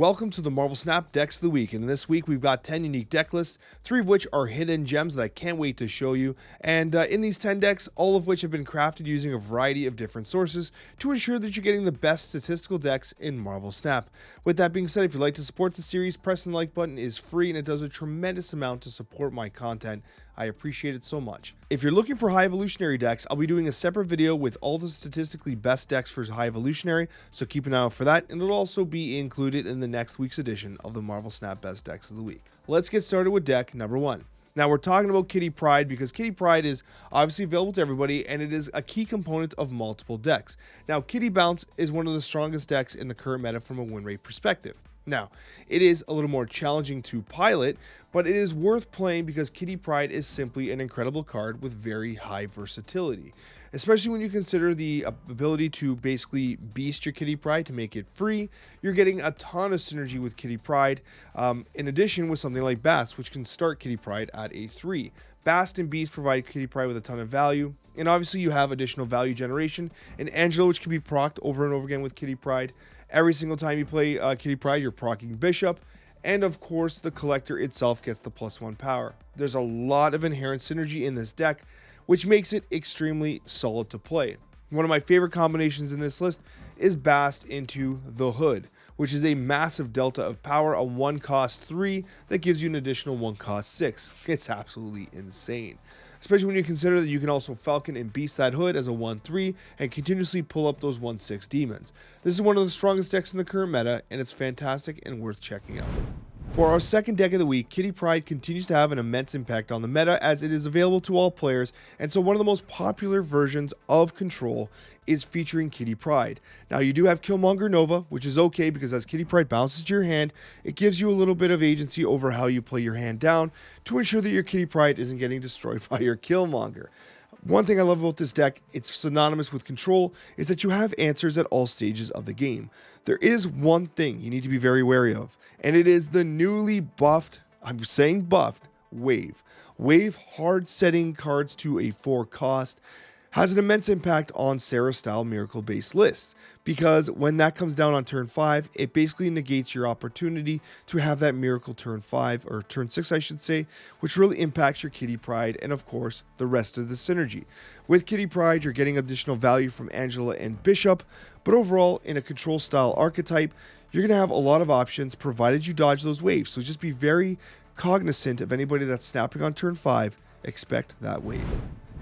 Welcome to the Marvel Snap Decks of the Week, and this week we've got 10 unique deck lists, 3 of which are hidden gems that I can't wait to show you, and in these 10 decks, all of which have been crafted using a variety of different sources to ensure that you're getting the best statistical decks in Marvel Snap. With that being said, if you'd like to support the series, pressing the like button is free and it does a tremendous amount to support my content. I appreciate it so much. If you're looking for high evolutionary decks, I'll be doing a separate video with all the statistically best decks for high evolutionary, so keep an eye out for that, and it'll also be included in the next week's edition of the Marvel Snap Best Decks of the Week. Let's get started with deck number 1. Now we're talking about Kitty Pryde because Kitty Pryde is obviously available to everybody and it is a key component of multiple decks. Now Kitty Bounce is one of the strongest decks in the current meta from a win rate perspective. Now, it is a little more challenging to pilot, but it is worth playing because Kitty Pryde is simply an incredible card with very high versatility, especially when you consider the ability to basically beast your Kitty Pryde to make it free. You're getting a ton of synergy with Kitty Pryde, in addition with something like Bast, which can start Kitty Pryde at a 3. Bast and Beast provide Kitty Pryde with a ton of value, and obviously you have additional value generation, and Angela, which can be procced over and over again with Kitty Pryde. Every single time you play Kitty Pryde, you're proccing Bishop, and of course the Collector itself gets the +1 power. There's a lot of inherent synergy in this deck, which makes it extremely solid to play. One of my favorite combinations in this list is Bast into the Hood, which is a massive delta of power, a 1 cost 3 that gives you an additional 1 cost 6. It's absolutely insane, especially when you consider that you can also Falcon and Beast that Hood as a 1-3 and continuously pull up those 1-6 demons. This is one of the strongest decks in the current meta, and it's fantastic and worth checking out. For our second deck of the week, Kitty Pryde continues to have an immense impact on the meta as it is available to all players, and so one of the most popular versions of Control is featuring Kitty Pryde. Now you do have Killmonger Nova, which is okay because as Kitty Pryde bounces to your hand, it gives you a little bit of agency over how you play your hand down to ensure that your Kitty Pryde isn't getting destroyed by your Killmonger. One thing I love about this deck, it's synonymous with Control, is that you have answers at all stages of the game. There is one thing you need to be very wary of, and it is the newly buffed, I'm saying buffed, Wave. Wave hard setting cards to a 4 cost has an immense impact on Sarah-style Miracle-based lists, because when that comes down on turn 5, it basically negates your opportunity to have that Miracle turn 5, or turn 6 I should say, which really impacts your Kitty Pryde and of course the rest of the synergy. With Kitty Pryde, you're getting additional value from Angela and Bishop, but overall in a Control style archetype, you're going to have a lot of options provided you dodge those waves, so just be very cognizant of anybody that's snapping on turn 5, expect that wave.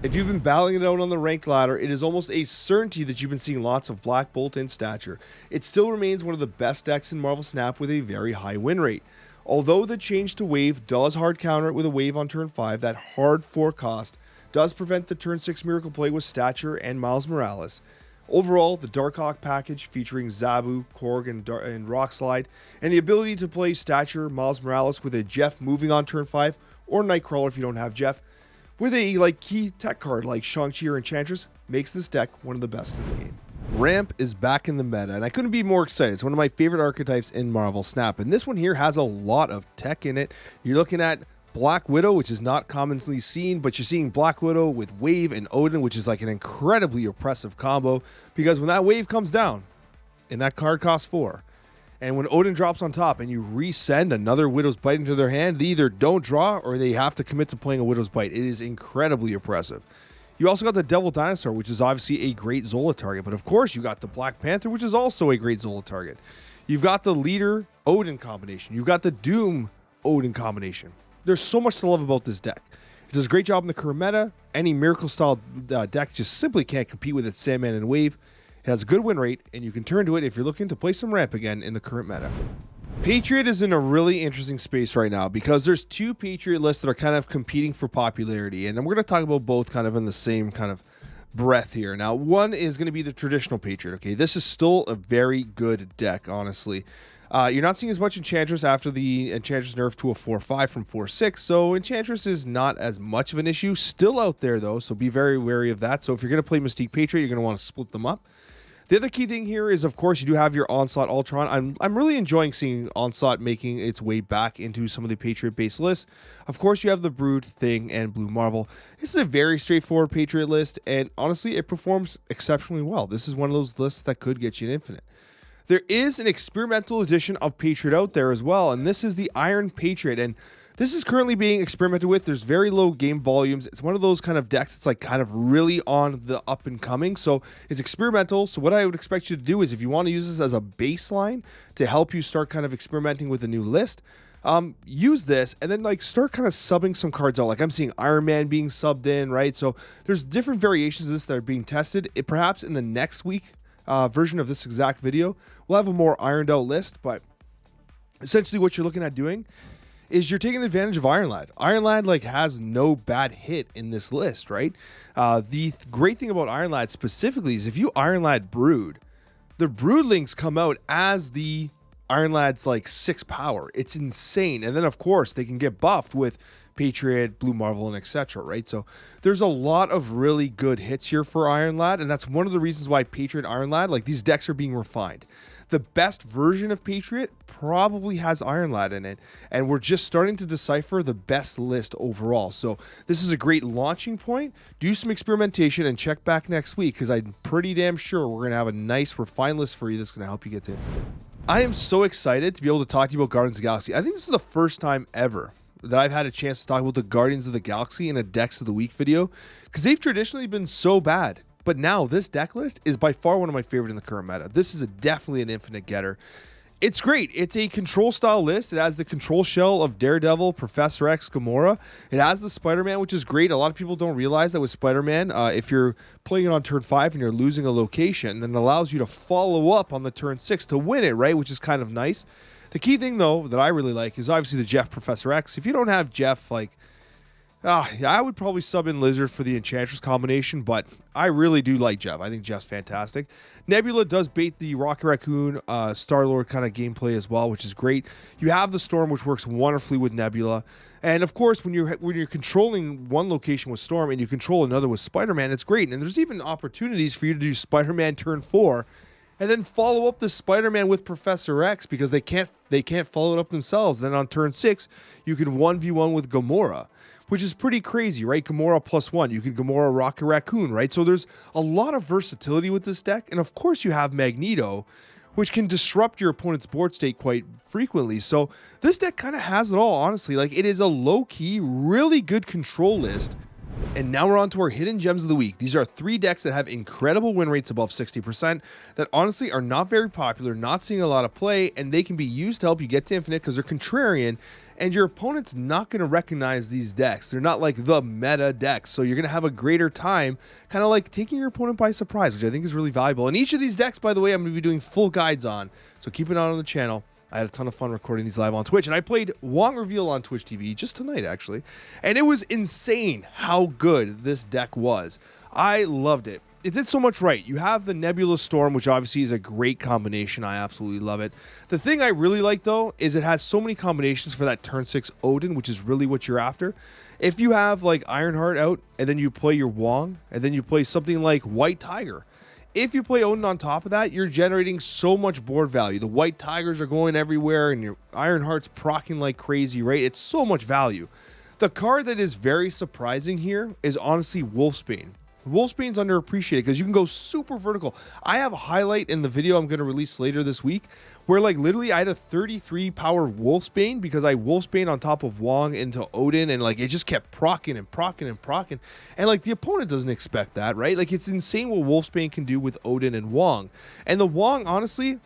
If you've been battling it out on the ranked ladder, it is almost a certainty that you've been seeing lots of Black Bolt and Stature. It still remains one of the best decks in Marvel Snap with a very high win rate. Although the change to Wave does hard counter it with a Wave on turn 5, that hard 4 cost does prevent the turn 6 Miracle play with Stature and Miles Morales. Overall, the Darkhawk package featuring Zabu, Korg, and Rockslide, and the ability to play Stature, Miles Morales with a Jeff moving on turn 5, or Nightcrawler if you don't have Jeff, with a key tech card like Shang-Chi or Enchantress, makes this deck one of the best in the game. Ramp is back in the meta, and I couldn't be more excited. It's one of my favorite archetypes in Marvel Snap, and this one here has a lot of tech in it. You're looking at Black Widow, which is not commonly seen, but you're seeing Black Widow with Wave and Odin, which is like an incredibly oppressive combo, because when that Wave comes down, and that card costs 4, and when Odin drops on top and you resend another Widow's Bite into their hand, they either don't draw or they have to commit to playing a Widow's Bite. It is incredibly oppressive. You also got the Devil Dinosaur, which is obviously a great Zola target, but of course you got the Black Panther, which is also a great Zola target. You've got the Leader Odin combination. You've got the Doom Odin combination. There's so much to love about this deck. It does a great job in the current meta. Any Miracle style deck just simply can't compete with its Sandman and Wave. It has a good win rate, and you can turn to it if you're looking to play some ramp again in the current meta. Patriot is in a really interesting space right now because there's 2 Patriot lists that are kind of competing for popularity, and we're going to talk about both kind of in the same kind of breath here. Now, one is going to be the traditional Patriot. Okay, this is still a very good deck, honestly. You're not seeing as much Enchantress after the Enchantress nerf to a 4-5 from 4-6, so Enchantress is not as much of an issue. Still out there, though, so be very wary of that. So if you're going to play Mystique Patriot, you're going to want to split them up. The other key thing here is, of course, you do have your Onslaught Ultron. I'm really enjoying seeing Onslaught making its way back into some of the Patriot-based lists. Of course, you have the Brood, Thing, and Blue Marvel. This is a very straightforward Patriot list, and honestly, it performs exceptionally well. This is one of those lists that could get you an infinite. There is an experimental edition of Patriot out there as well, and this is the Iron Patriot, and this is currently being experimented with. There's very low game volumes. It's one of those kind of decks that's like kind of really on the up and coming, so it's experimental. So what I would expect you to do is, if you want to use this as a baseline to help you start kind of experimenting with a new list, use this and then like start kind of subbing some cards out. Like I'm seeing Iron Man being subbed in, right? So there's different variations of this that are being tested. Perhaps in the next week version of this exact video, we'll have a more ironed out list. But essentially what you're looking at doing is you're taking advantage of Iron Lad. Iron Lad like has no bad hit in this list, right? The great thing about Iron Lad specifically is if you Iron Lad Brood, the Broodlings come out as the Iron Lad's like 6 power. It's insane. And then of course they can get buffed with Patriot, Blue Marvel, and etc. Right? So there's a lot of really good hits here for Iron Lad, and that's one of the reasons why Patriot Iron Lad, like these decks are being refined. The best version of Patriot probably has Iron Lad in it, and we're just starting to decipher the best list overall. So this is a great launching point. Do some experimentation and check back next week, because I'm pretty damn sure we're going to have a nice refined list for you that's going to help you get to Infinite. I am so excited to be able to talk to you about Guardians of the Galaxy. I think this is the first time ever that I've had a chance to talk about the Guardians of the Galaxy in a Decks of the Week video, because they've traditionally been so bad. But now this deck list is by far one of my favorite in the current meta. This is definitely an infinite getter. It's great. It's a control style list. It has the control shell of Daredevil, Professor X, Gamora. It has the Spider-Man, which is great. A lot of people don't realize that with Spider-Man, if you're playing it on turn 5 and you're losing a location, then it allows you to follow up on the turn 6 to win it, right? Which is kind of nice. The key thing, though, that I really like is obviously the Jeff Professor X. If you don't have Jeff, like, I would probably sub in Lizard for the Enchantress combination, but I really do like Jeff. I think Jeff's fantastic. Nebula does bait the Rocket Raccoon, Star-Lord kind of gameplay as well, which is great. You have the Storm, which works wonderfully with Nebula. And of course, when you're controlling one location with Storm and you control another with Spider-Man, it's great. And there's even opportunities for you to do Spider-Man turn 4 and then follow up the Spider-Man with Professor X, because they can't follow it up themselves. Then on turn 6, you can 1v1 with Gamora, which is pretty crazy, right? Gamora +1. You can Gamora Rocket Raccoon, right? So there's a lot of versatility with this deck. And of course you have Magneto, which can disrupt your opponent's board state quite frequently. So this deck kind of has it all, honestly. Like, it is a low-key, really good control list. And now we're on to our hidden gems of the week. These are 3 decks that have incredible win rates above 60% that honestly are not very popular, not seeing a lot of play, and they can be used to help you get to Infinite because they're contrarian, and your opponent's not going to recognize these decks. They're not like the meta decks, so you're going to have a greater time kind of like taking your opponent by surprise, which I think is really valuable. And each of these decks, by the way, I'm going to be doing full guides on, so keep an eye on the channel. I had a ton of fun recording these live on Twitch, and I played Wong Reveal on Twitch TV just tonight, actually, and it was insane how good this deck was. I loved it. It did so much right. You have the Nebula Storm, which obviously is a great combination. I absolutely love it. The thing I really like, though, is it has so many combinations for that turn 6 Odin, which is really what you're after. If you have, like, Ironheart out, and then you play your Wong, and then you play something like White Tiger, if you play Odin on top of that, you're generating so much board value. The White Tigers are going everywhere, and your Ironheart's proccing like crazy, right? It's so much value. The card that is very surprising here is honestly Wolfsbane. Wolfsbane's underappreciated because you can go super vertical. I have a highlight in the video I'm going to release later this week where, like, literally I had a 33 power Wolfsbane because I Wolfsbane on top of Wong into Odin, and like it just kept proccing and proccing and proccing, and like the opponent doesn't expect that, right? Like, it's insane what Wolfsbane can do with Odin and Wong. And the Wong, honestly,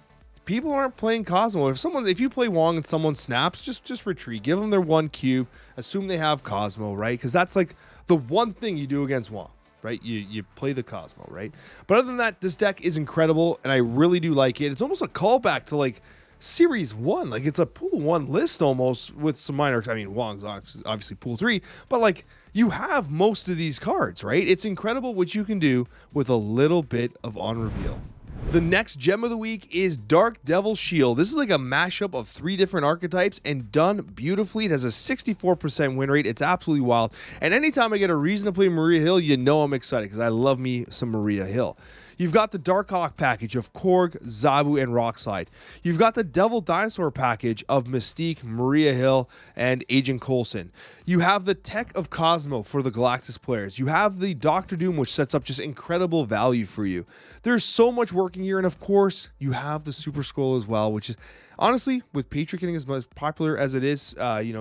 people aren't playing Cosmo. If you play Wong and someone snaps, just retreat, give them their 1 cube, assume they have Cosmo, right? Because that's like the one thing you do against Wong, right? You play the Cosmo, right? But other than that, this deck is incredible, and I really do like it. It's almost a callback to like Series 1. Like, it's a Pool 1 list almost with some minor, I mean, Wong's obviously Pool 3, but like, you have most of these cards, right? It's incredible what you can do with a little bit of on reveal. The next gem of the week is Dark Devil Shield. This is like a mashup of 3 different archetypes and done beautifully. It has a 64% win rate. It's absolutely wild. And anytime I get a reason to play Maria Hill, you know I'm excited because I love me some Maria Hill. You've got the Darkhawk package of Korg, Zabu, and Rockslide. You've got the Devil Dinosaur package of Mystique, Maria Hill, and Agent Coulson. You have the Tech of Cosmo for the Galactus players. You have the Doctor Doom, which sets up just incredible value for you. There's so much working here, and of course, you have the Super Scroll as well, which is honestly, with Patriot getting as much popular as it is,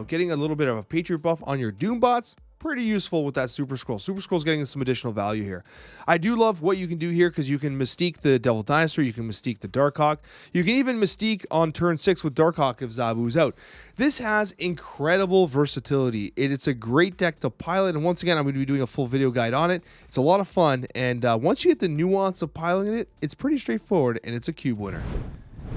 getting a little bit of a Patriot buff on your Doom bots, pretty useful with that Super Scroll. Super Scroll's getting some additional value here. I do love what you can do here because you can Mystique the Devil Dinosaur, you can Mystique the Darkhawk, you can even Mystique on turn 6 with Darkhawk if Zabu's out. This has incredible versatility. It's a great deck to pilot, and once again, I'm going to be doing a full video guide on it. It's a lot of fun, and once you get the nuance of piloting it, it's pretty straightforward, and it's a cube winner.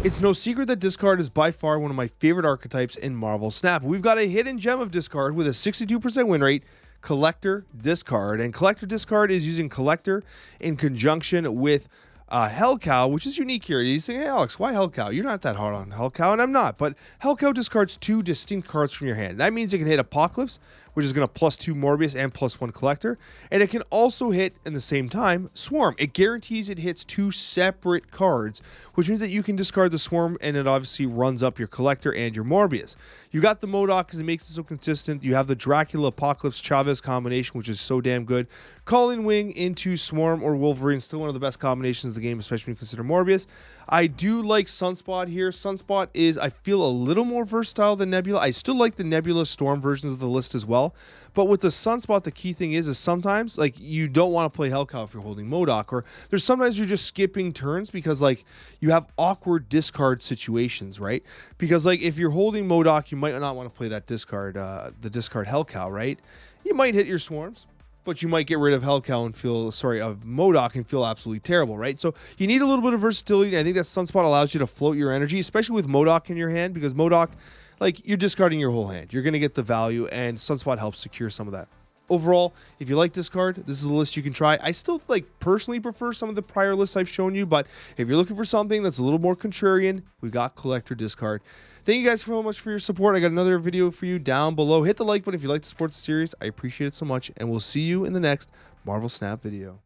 It's no secret that Discard is by far one of my favorite archetypes in Marvel Snap. We've got a hidden gem of Discard with a 62% win rate, Collector Discard. And Collector Discard is using Collector in conjunction with Hell Cow, which is unique here. You say, hey, Alex, why Hell Cow? You're not that hard on Hell Cow, and I'm not. But Hell Cow discards 2 distinct cards from your hand. That means it can hit Apocalypse, which is going to +2 Morbius and +1 Collector. And it can also hit, in the same time, Swarm. It guarantees it hits 2 separate cards, which means that you can discard the Swarm, and it obviously runs up your Collector and your Morbius. You got the MODOK because it makes it so consistent. You have the Dracula Apocalypse Chavez combination, which is so damn good. Calling Wing into Swarm or Wolverine, still one of the best combinations of the game, especially when you consider Morbius. I do like Sunspot here. Sunspot is, I feel, a little more versatile than Nebula. I still like the Nebula Storm versions of the list as well. But with the Sunspot, the key thing is sometimes, like, you don't want to play Hellcow if you're holding MODOK, or there's sometimes you're just skipping turns because, like, you have awkward discard situations, right? Because, like, if you're holding MODOK, you might not want to play that discard, the discard Hellcow, right? You might hit your Swarms, but you might get rid of Hellcow and of MODOK and feel absolutely terrible, right? So you need a little bit of versatility, and I think that Sunspot allows you to float your energy, especially with MODOK in your hand, because MODOK, like, you're discarding your whole hand. You're going to get the value, and Sunspot helps secure some of that. Overall, if you like this card, this is a list you can try. I still, like, personally prefer some of the prior lists I've shown you, but if you're looking for something that's a little more contrarian, we've got Collector Discard. Thank you guys so much for your support. I got another video for you down below. Hit the like button if you like to support the series. I appreciate it so much, and we'll see you in the next Marvel Snap video.